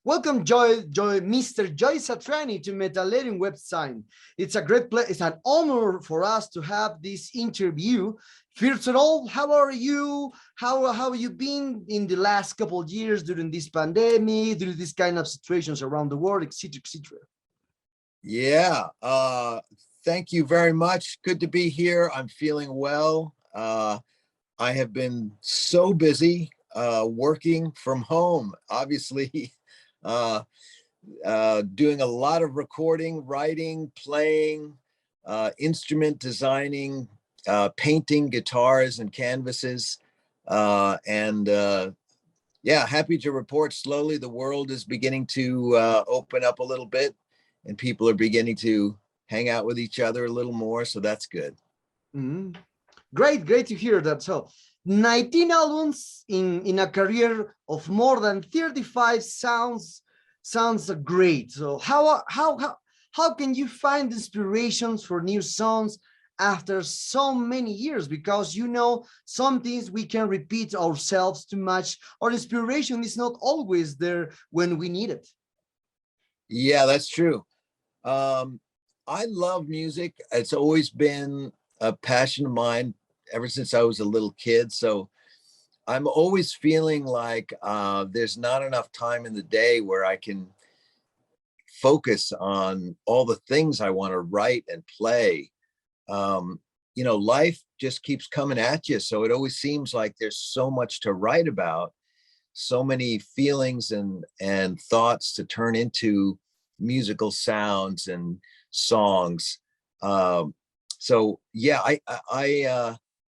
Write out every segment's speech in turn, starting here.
Welcome, Mr. Joe Satriani to Metallering website. It's a great pleasure. It's an honor for us to have this interview. First of all, how are you? How have you been in the last couple of years during this pandemic, during these kind of situations around the world, etc., etc.? Yeah, thank you very much. Good to be here. I'm feeling well. I have been so busy working from home, obviously, doing a lot of recording, writing, playing, instrument designing, painting guitars and canvases. Yeah, happy to report slowly the world is beginning to open up a little bit and people are beginning to hang out with each other a little more. So that's good. Mm-hmm. Great to hear that. So 19 albums in a career of more than 35 sounds great. So how can you find inspirations for new songs after so many years? Because some things we can repeat ourselves too much, or inspiration is not always there when we need it. Yeah, that's true. I love music. It's always been a passion of mine ever since I was a little kid. So I'm always feeling like there's not enough time in the day where I can focus on all the things I want to write and play. Life just keeps coming at you. So it always seems like there's so much to write about, so many feelings and thoughts to turn into musical sounds and songs. So yeah,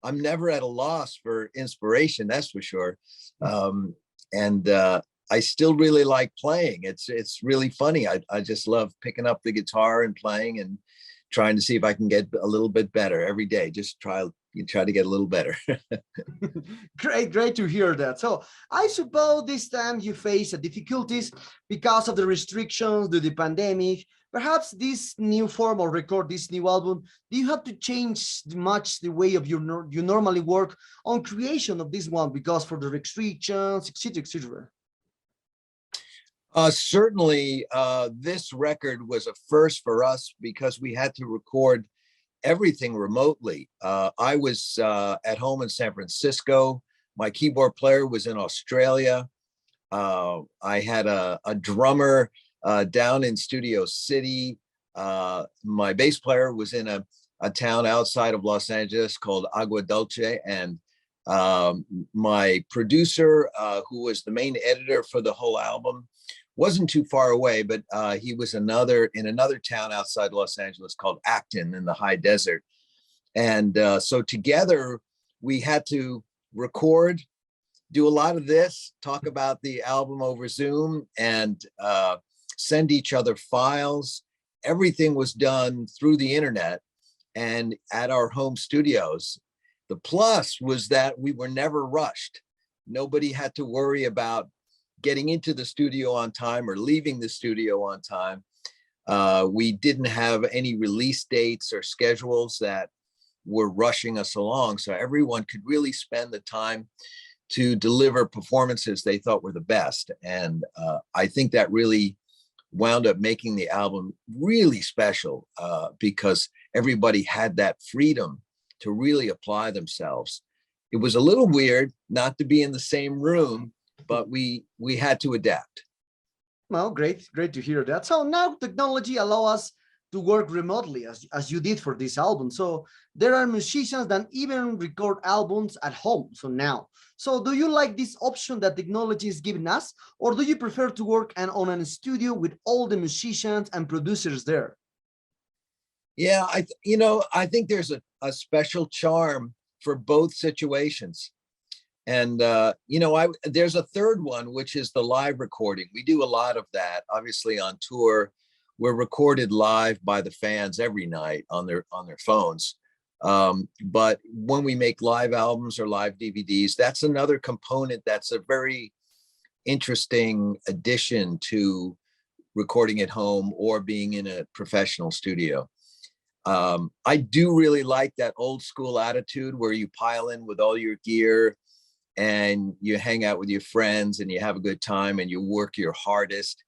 I'm never at a loss for inspiration, that's for sure. And I still really like playing. It's really funny. I just love picking up the guitar and playing and trying to see if I can get a little bit better every day. Just try to get a little better. Great to hear that. So I suppose this time you face difficulties because of the restrictions, the pandemic. Perhaps this new form or record this new album, do you have to change much the way of you normally work on creation of this one because for the restrictions, etc., etc.? Certainly, this record was a first for us because we had to record everything remotely. I was at home in San Francisco. My keyboard player was in Australia. I had a drummer down in Studio City. My bass player was in a town outside of Los Angeles called Agua Dulce. And my producer, who was the main editor for the whole album, wasn't too far away, but he was in another town outside Los Angeles called Acton in the high desert. And so together we had to record, do a lot of this, talk about the album over Zoom, and send each other files. Everything was done through the internet and at our home studios. The plus was that we were never rushed. Nobody had to worry about getting into the studio on time or leaving the studio on time. We didn't have any release dates or schedules that were rushing us along. So everyone could really spend the time to deliver performances they thought were the best. And I think that really wound up making the album really special because everybody had that freedom to really apply themselves. It was a little weird not to be in the same room, but we had to adapt. Well, great to hear that. So now technology allows us to work remotely as you did for this album. So there are musicians that even record albums at home. So do you like this option that technology is giving us, or do you prefer to work on a studio with all the musicians and producers there? Yeah, I think there's a special charm for both situations. And, there's a third one, which is the live recording. We do a lot of that, obviously on tour. We're recorded live by the fans every night on their phones. But when we make live albums or live DVDs, that's another component that's a very interesting addition to recording at home or being in a professional studio. I do really like that old school attitude where you pile in with all your gear and you hang out with your friends and you have a good time and you work your hardest.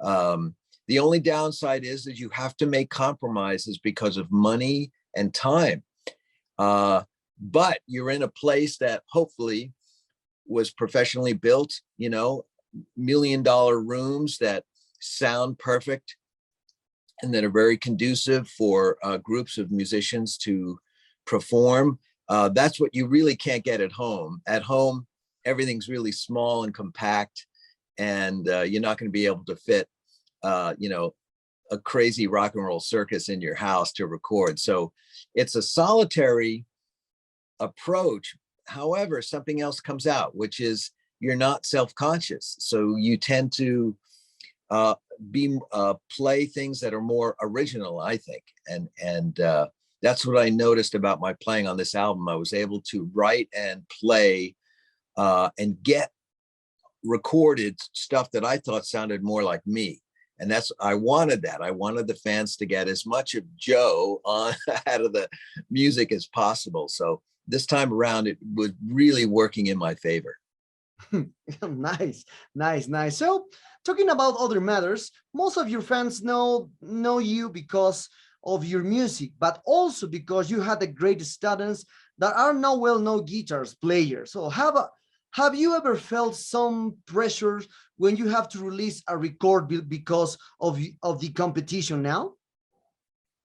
The only downside is that you have to make compromises because of money and time. But you're in a place that hopefully was professionally built, you know, $1 million rooms that sound perfect and that are very conducive for groups of musicians to perform. That's what you really can't get at home. At home, everything's really small and compact, and you're not going to be able to fit, you know, a crazy rock and roll circus in your house to record. So it's a solitary approach. However, something else comes out, which is you're not self-conscious. So you tend to play things that are more original, I think. And that's what I noticed about my playing on this album. I was able to write and play and get recorded stuff that I thought sounded more like me. And I wanted that. I wanted the fans to get as much of Joe on out of the music as possible. So this time around, it was really working in my favor. Nice, nice, nice. So talking about other matters, most of your fans know you because of your music, but also because you had the great students that are now well-known guitars players. So have you ever felt some pressure when you have to release a record because of the competition now?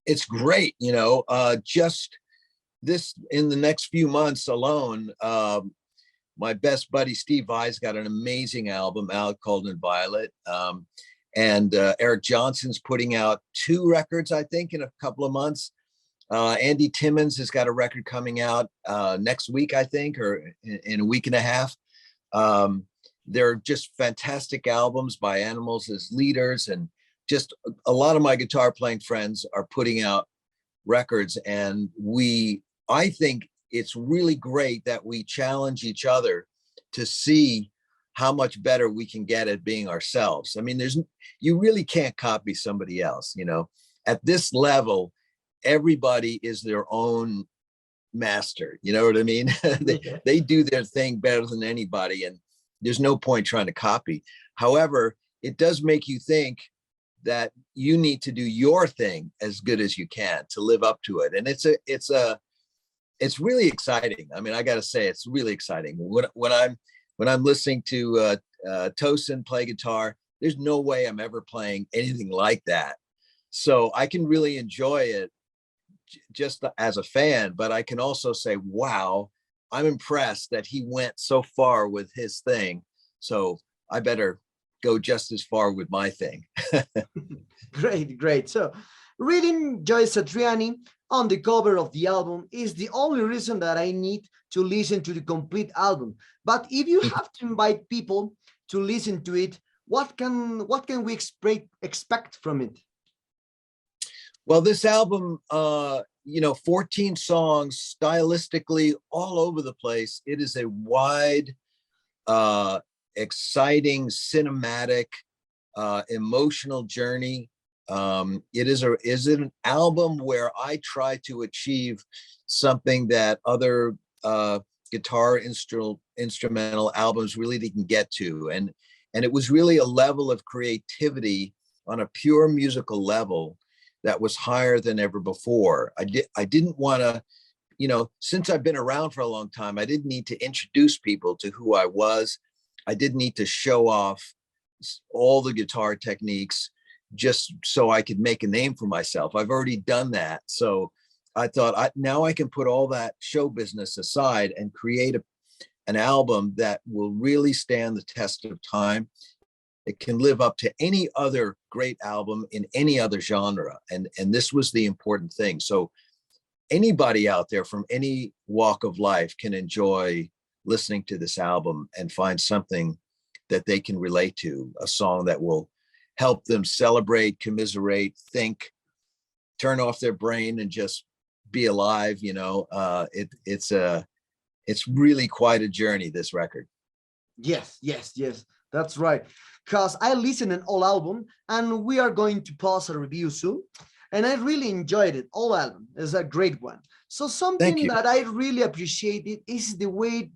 It's great, you know, just this in the next few months alone, my best buddy Steve Vai's got an amazing album out called Violet. And Eric Johnson's putting out 2 records, I think, in a couple of months. Andy Timmons has got a record coming out next week, I think, or in a week and a half. They're just fantastic albums by Animals as leaders, and just a lot of my guitar playing friends are putting out records. And I think it's really great that we challenge each other to see how much better we can get at being ourselves. I mean, you really can't copy somebody else, you know. At this level, everybody is their own master, you know what I mean? They do their thing better than anybody, and there's no point trying to copy. However, it does make you think that you need to do your thing as good as you can to live up to it. And it's really exciting. I mean, I got to say, it's really exciting. When I'm listening to Tosin play guitar, there's no way I'm ever playing anything like that. So I can really enjoy it just as a fan, but I can also say, wow, I'm impressed that he went so far with his thing. So I better go just as far with my thing. Great, great. So reading Joe Satriani on the cover of the album is the only reason that I need to listen to the complete album. But if you have to invite people to listen to it, what can we expect from it? Well, this album, you know, 14 songs, stylistically all over the place. It is a wide, exciting, cinematic, emotional journey. It is an album where I try to achieve something that other guitar instrumental albums really didn't get to, and it was really a level of creativity on a pure musical level that was higher than ever before. I didn't want to, you know, since I've been around for a long time, I didn't need to introduce people to who I was. I didn't need to show off all the guitar techniques just so I could make a name for myself. I've already done that. So I thought now I can put all that show business aside and create an album that will really stand the test of time. It can live up to any other great album in any other genre. And this was the important thing. So anybody out there from any walk of life can enjoy listening to this album and find something that they can relate to, a song that will help them celebrate, commiserate, think, turn off their brain and just be alive. You know, it's really quite a journey, this record. Yes, that's right. Because I listened an whole album, and we are going to pause a review soon. And I really enjoyed it. All album is a great one. So something that I really appreciated is the way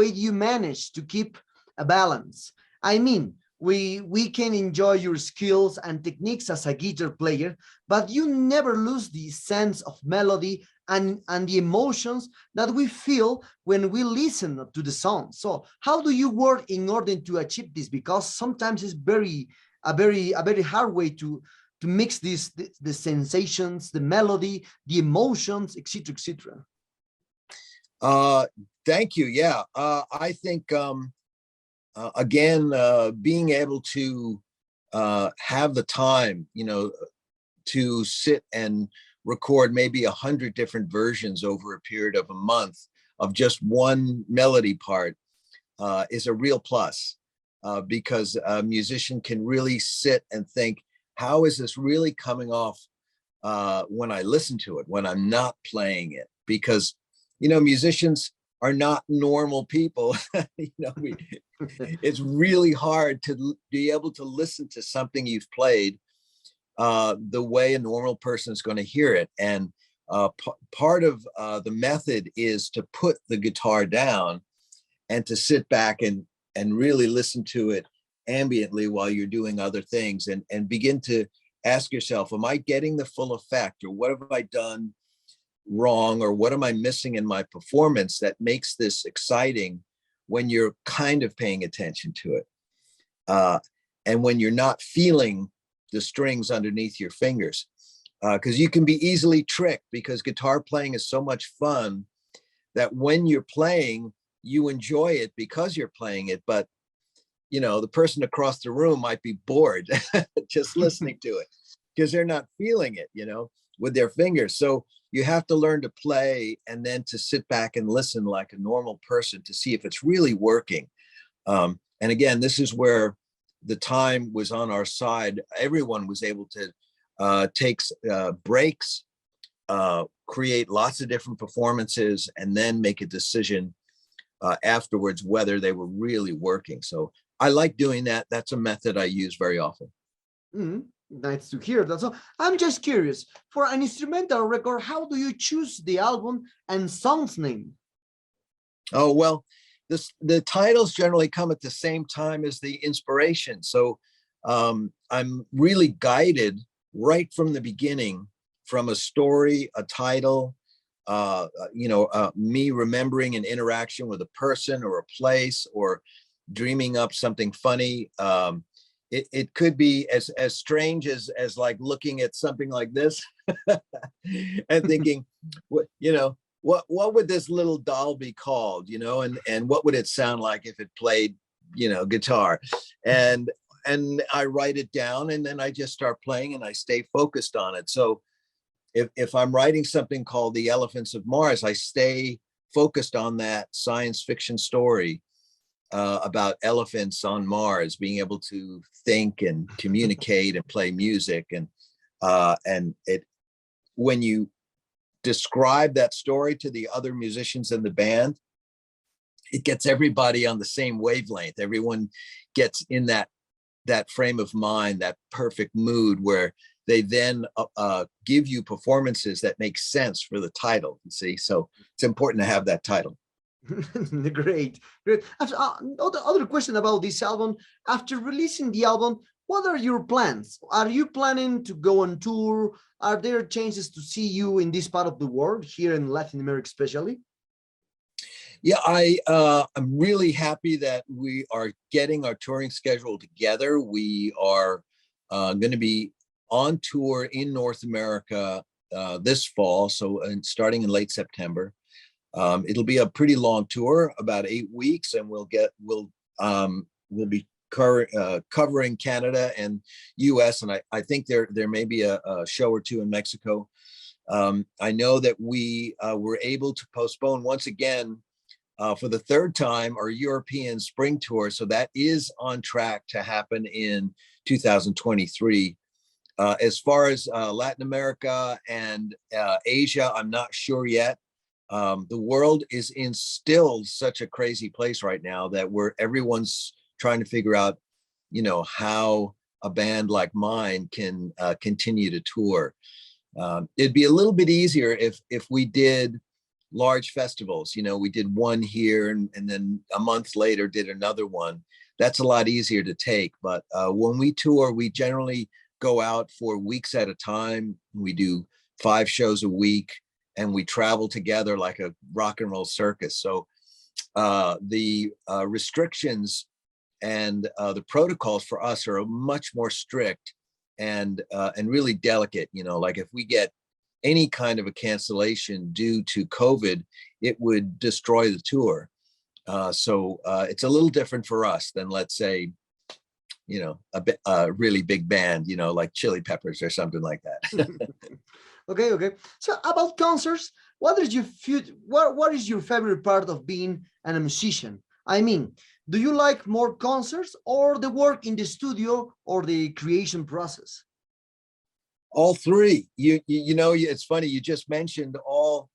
you manage to keep a balance. I mean, we can enjoy your skills and techniques as a guitar player, but you never lose the sense of melody and the emotions that we feel when we listen to the song. So how do you work in order to achieve this? Because sometimes it's a very hard way to mix the sensations, the melody, the emotions, etc., etc. Thank you. Yeah, I think again, being able to have the time, to sit and record maybe 100 different versions over a period of a month of just one melody part is a real plus, because a musician can really sit and think, how is this really coming off when I listen to it, when I'm not playing it? Because, musicians are not normal people. It's really hard to be able to listen to something you've played the way a normal person is going to hear it. And part of the method is to put the guitar down and to sit back and really listen to it ambiently while you're doing other things, and begin to ask yourself, am I getting the full effect, or what have I done wrong, or what am I missing in my performance that makes this exciting when you're kind of paying attention to it, and when you're not feeling the strings underneath your fingers, because you can be easily tricked, because guitar playing is so much fun that when you're playing, you enjoy it because you're playing it, but the person across the room might be bored just listening to it because they're not feeling it, with their fingers. So you have to learn to play and then to sit back and listen like a normal person to see if it's really working. And again, this is where the time was on our side. Everyone was able to take breaks, create lots of different performances, and then make a decision afterwards whether they were really working. So I like doing that. That's a method I use very often. Nice to hear that. So I'm just curious, for an instrumental record, how do you choose the album and song's name? Oh, well, the titles generally come at the same time as the inspiration. So I'm really guided right from the beginning from a story, a title, me remembering an interaction with a person or a place, or dreaming up something funny. It could be as strange as like looking at something like this and thinking, what would this little doll be called, and what would it sound like if it played, guitar, and I write it down, and then I just start playing and I stay focused on it. So if I'm writing something called The Elephants of Mars, I stay focused on that science fiction story about elephants on Mars being able to think and communicate and play music. And when you describe that story to the other musicians in the band, it gets everybody on the same wavelength. Everyone gets in that frame of mind, that perfect mood where they then give you performances that make sense for the title, you see? So it's important to have that title. Great. Other question about this album. After releasing the album, what are your plans? Are you planning to go on tour? Are there chances to see you in this part of the world, here in Latin America especially? Yeah, I'm really happy that we are getting our touring schedule together. We are going to be on tour in North America this fall, so starting in late September. It'll be a pretty long tour, about 8 weeks, and we'll be covering Canada and US, and I think there may be a show or two in Mexico. I know that we were able to postpone once again for the third time our European spring tour, so that is on track to happen in 2023. As far as Latin America and Asia, I'm not sure yet. The world is in still such a crazy place right now that everyone's trying to figure out, how a band like mine can continue to tour. It'd be a little bit easier if we did large festivals. We did one here and then a month later did another one. that's a lot easier to take. But when we tour, we generally go out for weeks at a time. We do 5 shows a week, and we travel together like a rock and roll circus. So the restrictions and the protocols for us are much more strict and really delicate. You know, like if we get any kind of a cancellation due to COVID, it would destroy the tour. So it's a little different for us than, let's say, you know, a really big band, you know, like Chili Peppers or something like that. Okay, okay. So about concerts, what is your favorite part of being a musician? I mean, do you like more concerts or the work in the studio or the creation process? All three. You know, it's funny, you just mentioned all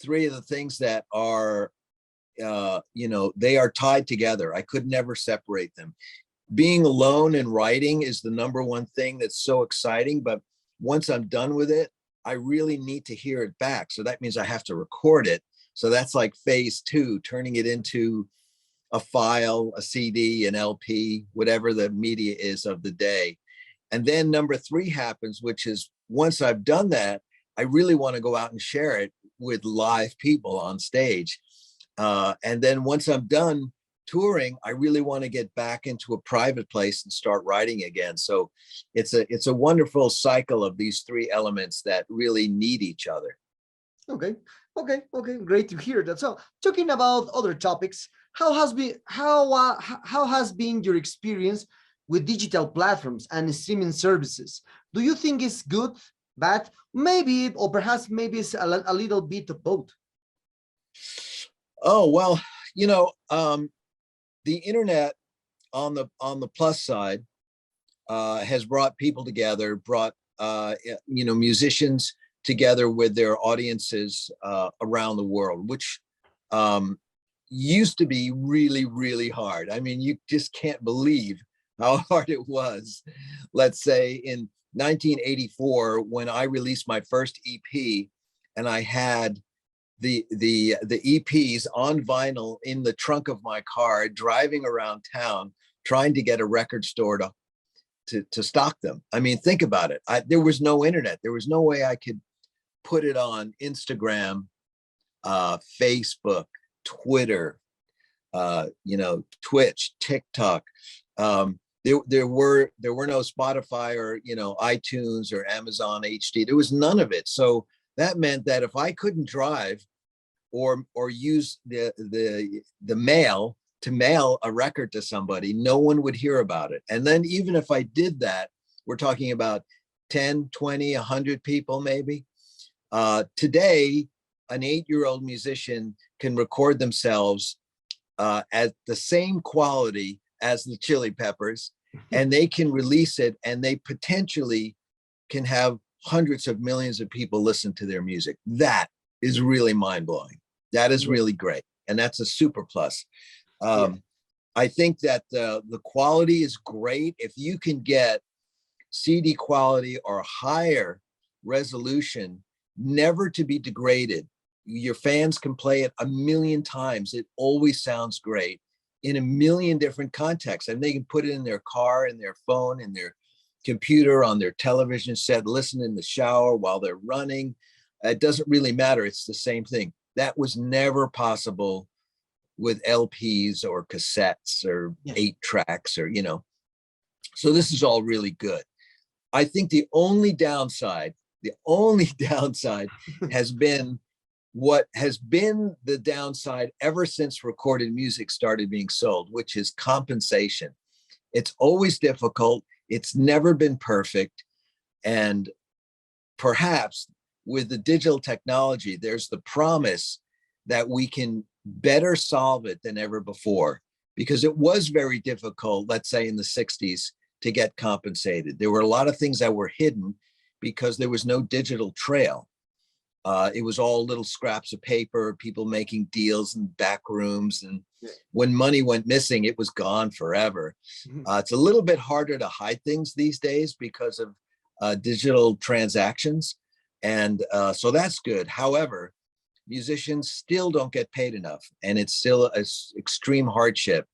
3 of the things that are you know, they are tied together. I could never separate them. Being alone and writing is the #1 thing that's so exciting, but once I'm done with it, I really need to hear it back. So that means I have to record it. So that's like phase 2, turning it into a file, a CD, an LP, whatever the media is of the day. And then #3 happens, which is once I've done that, I really want to go out and share it with live people on stage. And then once I'm done touring, I really want to get back into a private place and start writing again. So it's a wonderful cycle of these 3 elements that really need each other. Okay, okay, okay. Great to hear that. So, talking about other topics, how has been your experience with digital platforms and streaming services? Do you think it's good, bad, maybe, or perhaps maybe it's a little bit of both? Oh, well, you know, the internet on the plus side has brought people together, brought you know, musicians together with their audiences around the world, which used to be really, really hard. I mean, you just can't believe how hard it was. Let's say in 1984, when I released my first EP, and I had the EPs on vinyl in the trunk of my car, driving around town, trying to get a record store to stock them. I mean, think about it. There was no internet. There was no way I could put it on Instagram, Facebook, Twitter, you know, Twitch, TikTok. There were no Spotify or, you know, iTunes or Amazon HD. There was none of it. So that meant that if I couldn't drive or use the mail to mail a record to somebody, no one would hear about it. And then even if I did that, we're talking about 10, 20, 100 people maybe. Today, an 8-year-old musician can record themselves at the same quality as the Chili Peppers, and they can release it, and they potentially can have hundreds of millions of people listen to their music. That is really mind-blowing. That is really great. And that's a super plus. I think that the quality is great. If you can get CD quality or higher resolution, never to be degraded, your fans can play it a million times. It always sounds great in a million different contexts. And they can put it in their car, in their phone, in their computer, on their television set, listen in the shower while they're running. It doesn't really matter. It's the same thing. That was never possible with LPs or cassettes or 8 tracks or, you know. So this is all really good. I think the only downside has been what has been the downside ever since recorded music started being sold, which is compensation. It's always difficult. It's never been perfect. And perhaps with the digital technology, there's the promise that we can better solve it than ever before, because it was very difficult, let's say in the 60s, to get compensated. There were a lot of things that were hidden because there was no digital trail. It was all little scraps of paper, people making deals in back rooms. And when money went missing, it was gone forever. It's a little bit harder to hide things these days because of digital transactions. And so that's good. However, musicians still don't get paid enough, and it's still an extreme hardship.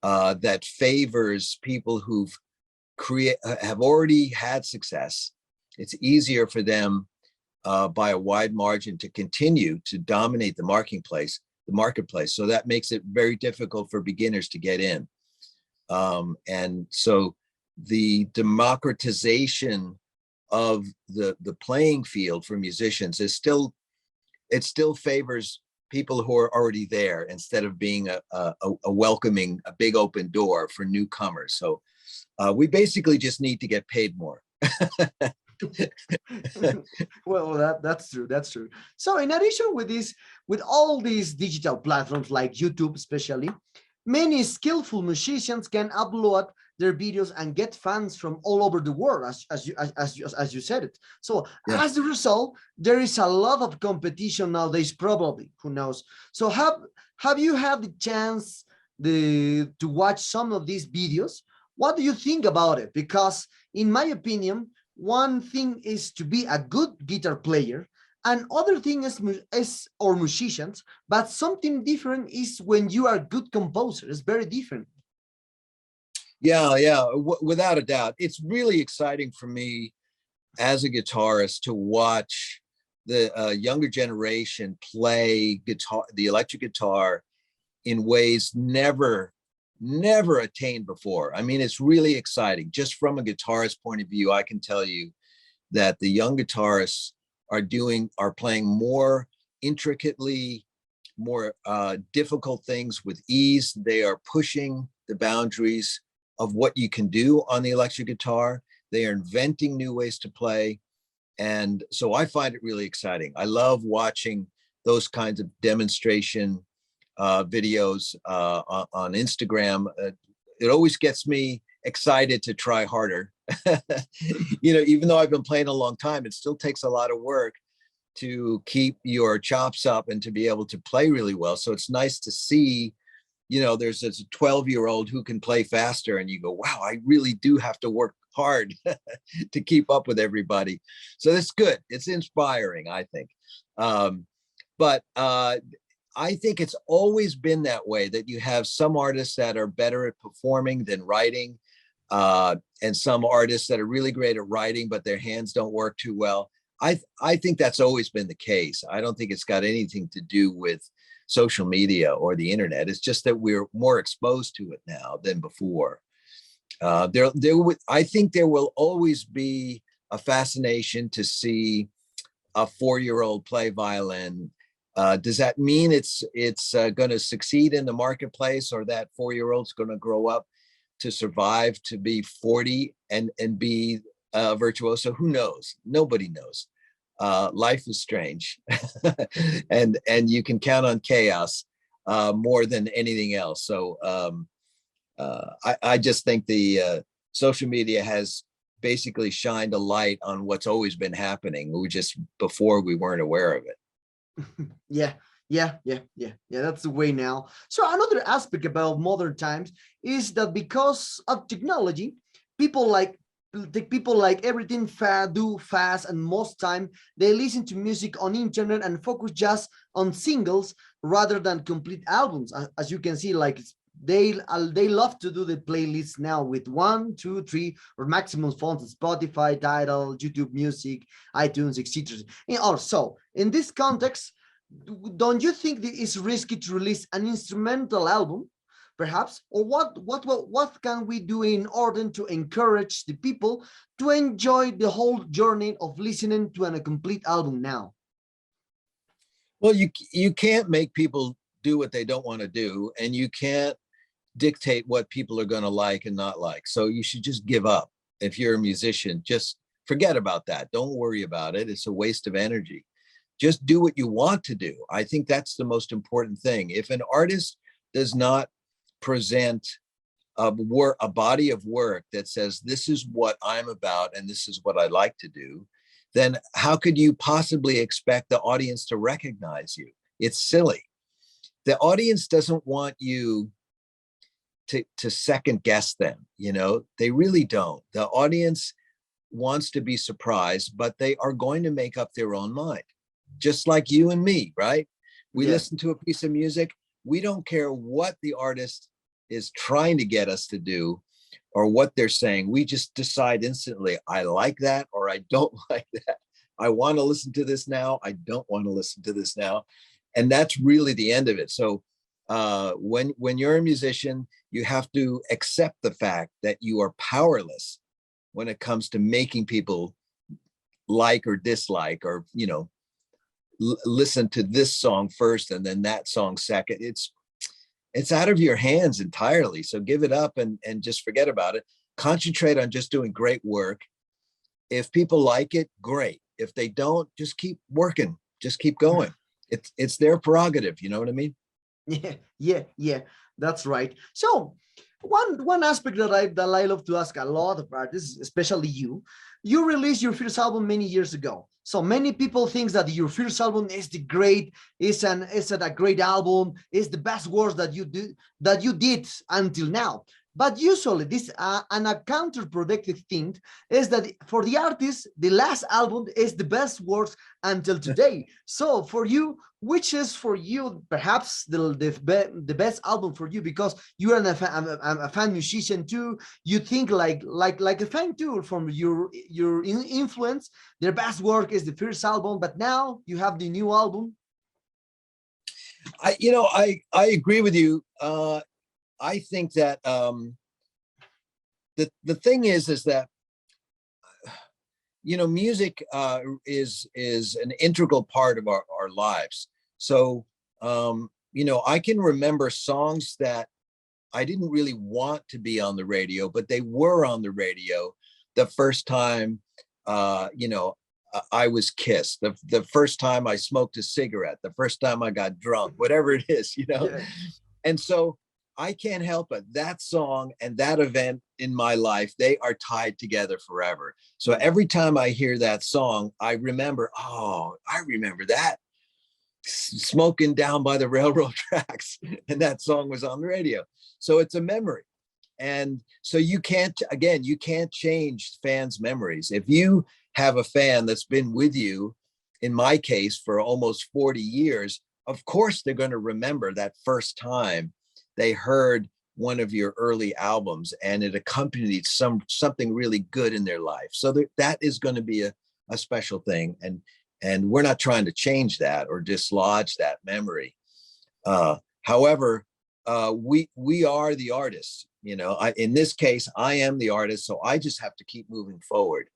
that favors people who've have already had success. It's easier for them by a wide margin to continue to dominate the marketplace. So that makes it very difficult for beginners to get in. And so the democratization of the playing field for musicians is still, it still favors people who are already there instead of being a welcoming, a big open door for newcomers. So we basically just need to get paid more. Well, that's true. That's true. So in addition with this, with all these digital platforms like YouTube, especially, many skillful musicians can upload their videos and get fans from all over the world, as you said it. So Yeah. as a result, there is a lot of competition nowadays, probably, who knows. So have you had the chance to watch some of these videos? What do you think about it? Because in my opinion, one thing is to be a good guitar player, and other thing is or musicians, but something different is when you are a good composer. It's very different. Yeah, without a doubt. It's really exciting for me as a guitarist to watch the younger generation play guitar, the electric guitar, in ways never attained before. I mean, it's really exciting. Just from a guitarist point of view, I can tell you that the young guitarists are playing more intricately, more difficult things with ease. They are pushing the boundaries of what you can do on the electric guitar. They are inventing new ways to play. And so I find it really exciting. I love watching those kinds of demonstration videos on Instagram. It always gets me excited to try harder. You know, even though I've been playing a long time, it still takes a lot of work to keep your chops up and to be able to play really well. So it's nice to see, you know, there's a 12-year-old who can play faster, and you go, wow, I really do have to work hard to keep up with everybody. So that's good. It's inspiring, I think. But I think it's always been that way, that you have some artists that are better at performing than writing, and some artists that are really great at writing, but their hands don't work too well. I think that's always been the case. I don't think it's got anything to do with social media or the internet. It's just that we're more exposed to it now than before. I think there will always be a fascination to see a 4-year-old play violin. Does that mean it's going to succeed in the marketplace, or that 4-year-old's going to grow up to survive to be 40 and be virtuoso? Who knows? Nobody knows. Life is strange, and you can count on chaos more than anything else. So I just think the social media has basically shined a light on what's always been happening. We just, before, we weren't aware of it. Yeah. That's the way now. So another aspect about modern times is that because of technology, people like everything fast, and most time they listen to music on internet and focus just on singles rather than complete albums. As you can see, like they love to do the playlists now with 1, 2, 3 or maximum fonts: Spotify, Tidal, YouTube Music, iTunes, etc. And also in this context, don't you think that it's risky to release an instrumental album, perhaps? Or what can we do in order to encourage the people to enjoy the whole journey of listening to a complete album now? Well, you can't make people do what they don't want to do, and you can't dictate what people are going to like and not like. So you should just give up. If you're a musician, just forget about that. Don't worry about it. It's a waste of energy. Just do what you want to do. I think that's the most important thing. If an artist does not present a body of work that says, this is what I'm about and this is what I like to do, then how could you possibly expect the audience to recognize you? It's silly. The audience doesn't want you to second guess them. You know, they really don't. The audience wants to be surprised, but they are going to make up their own mind. Just like you and me, right? We listen to a piece of music. We don't care what the artist is trying to get us to do or what they're saying, we just decide instantly, I like that or I don't like that. I want to listen to this now. I don't want to listen to this now. And that's really the end of it. So when you're a musician, you have to accept the fact that you are powerless when it comes to making people like or dislike, or, you know, listen to this song first and then that song second. It's out of your hands entirely. So give it up and just forget about it. Concentrate on just doing great work. If people like it, great. If they don't, just keep working, just keep going. It's their prerogative. You know what I mean? Yeah, that's right. So one aspect that I love to ask a lot of artists, especially you released your first album many years ago. So many people think that your first album is a great album, is the best work that you did until now. But usually this and a counterproductive thing is that for the artist, the last album is the best work until today. So for you, which is for you perhaps the best album for you, because you are a fan musician too. You think like a fan too from your influence. Their best work is the first album, but now you have the new album. I agree with you. I think that the thing is that, you know, music is an integral part of our lives. So, you know, I can remember songs that I didn't really want to be on the radio, but they were on the radio the first time, you know, I was kissed, the first time I smoked a cigarette, the first time I got drunk, whatever it is, you know. Yeah. And so I can't help it. That song and that event in my life, they are tied together forever. So every time I hear that song, I remember, oh, I remember that, smoking down by the railroad tracks, and that song was on the radio. So it's a memory. And so you can't change fans' memories. If you have a fan that's been with you, in my case, for almost 40 years, of course they're going to remember that first time they heard one of your early albums and it accompanied something really good in their life. So that is going to be a special thing. And we're not trying to change that or dislodge that memory. However, we are the artists, you know. In this case, I am the artist, so I just have to keep moving forward.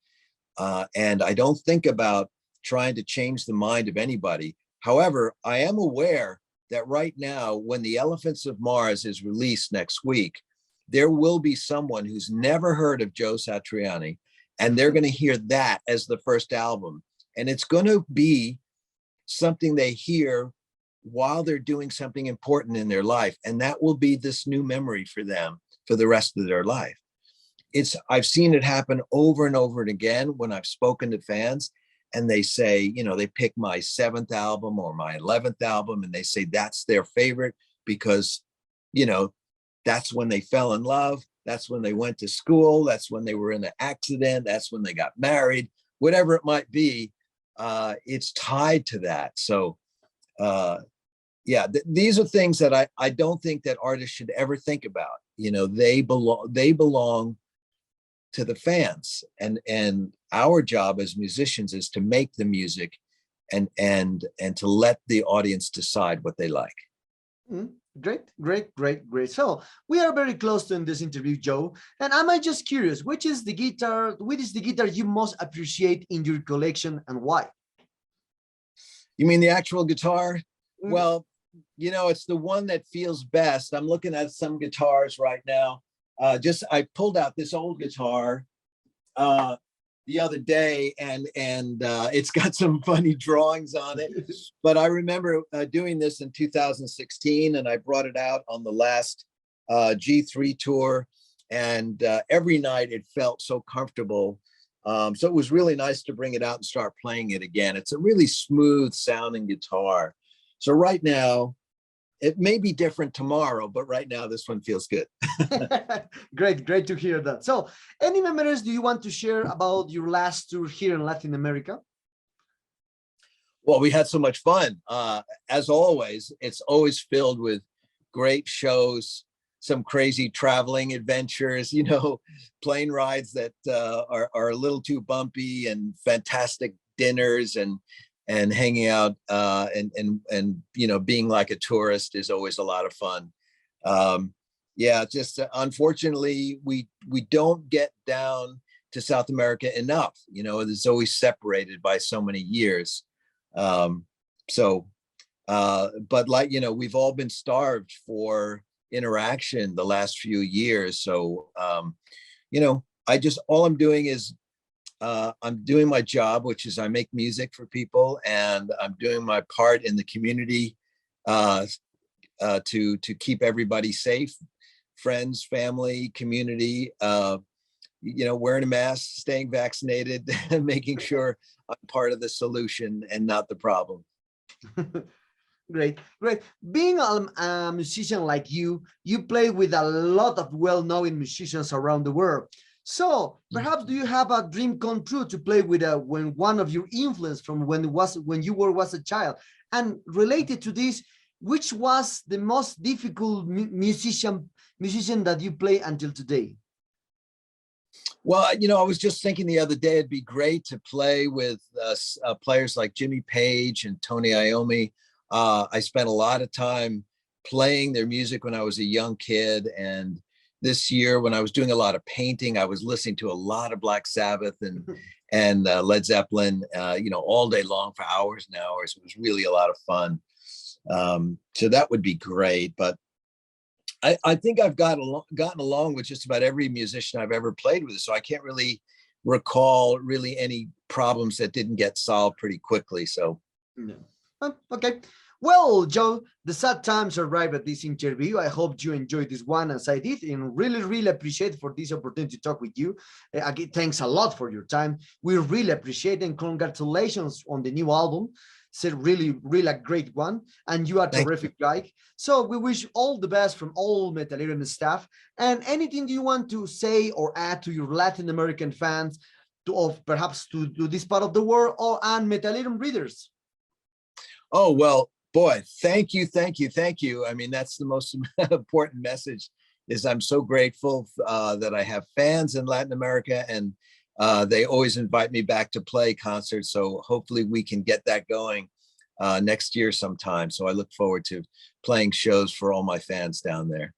And I don't think about trying to change the mind of anybody. However, I am aware that right now, when The Elephants of Mars is released next week, there will be someone who's never heard of Joe Satriani, and they're going to hear that as the first album. And it's going to be something they hear while they're doing something important in their life. And that will be this new memory for them for the rest of their life. I've seen it happen over and over and again when I've spoken to fans, and they say, you know, they pick my 7th album or my 11th album, and they say that's their favorite because, you know, that's when they fell in love. That's when they went to school. That's when they were in an accident. That's when they got married, whatever it might be. It's tied to that. So, yeah, these are things that I don't think that artists should ever think about. You know, they belong to the fans, and our job as musicians is to make the music and to let the audience decide what they like. Great. So we are very close to in this interview, Joe, and I'm just curious, which is the guitar you most appreciate in your collection, and why? You mean the actual guitar? Well, you know, it's the one that feels best. I'm looking at some guitars right now. I pulled out this old guitar the other day, and it's got some funny drawings on it. But I remember doing this in 2016, and I brought it out on the last G3 tour, and every night it felt so comfortable. So it was really nice to bring it out and start playing it again. It's a really smooth sounding guitar. So right now, it may be different tomorrow, but right now this one feels good. Great to hear that. So any memories do you want to share about your last tour here in Latin America? Well, we had so much fun. As always, it's always filled with great shows, some crazy traveling adventures, you know, plane rides that are a little too bumpy, and fantastic dinners, and hanging out, and you know, being like a tourist is always a lot of fun. Yeah, just unfortunately, we don't get down to South America enough. You know, it's always separated by so many years. So, but like, you know, we've all been starved for interaction the last few years. So, you know, all I'm doing is I'm doing my job, which is I make music for people, and I'm doing my part in the community to keep everybody safe, friends, family, community, you know, wearing a mask, staying vaccinated, and making sure I'm part of the solution and not the problem. Great, great. Being a musician like you play with a lot of well-known musicians around the world. So perhaps do you have a dream come true to play with when one of your influence from when you was a child? And related to this, which was the most difficult musician that you play until today? Well, you know, I was just thinking the other day, it'd be great to play with players like Jimmy Page and Tony Iommi. I spent a lot of time playing their music when I was a young kid. And this year, when I was doing a lot of painting, I was listening to a lot of Black Sabbath and Led Zeppelin, you know, all day long for hours and hours. It was really a lot of fun. So that would be great. But I think I've gotten along with just about every musician I've ever played with. So I can't really recall really any problems that didn't get solved pretty quickly. So. No. Okay. Well, Joe, the sad times arrived at this interview. I hope you enjoyed this one as I did, and really, really appreciate for this opportunity to talk with you. Again, thanks a lot for your time. We really appreciate it, and congratulations on the new album. It's a really, really a great one, and you are a terrific guy. So we wish all the best from all Metalerum staff. And anything you want to say or add to your Latin American fans, perhaps to this part of the world, and Metalerum readers? Oh, well, boy, thank you. I mean, that's the most important message, is I'm so grateful that I have fans in Latin America, and they always invite me back to play concerts. So hopefully we can get that going next year sometime. So I look forward to playing shows for all my fans down there.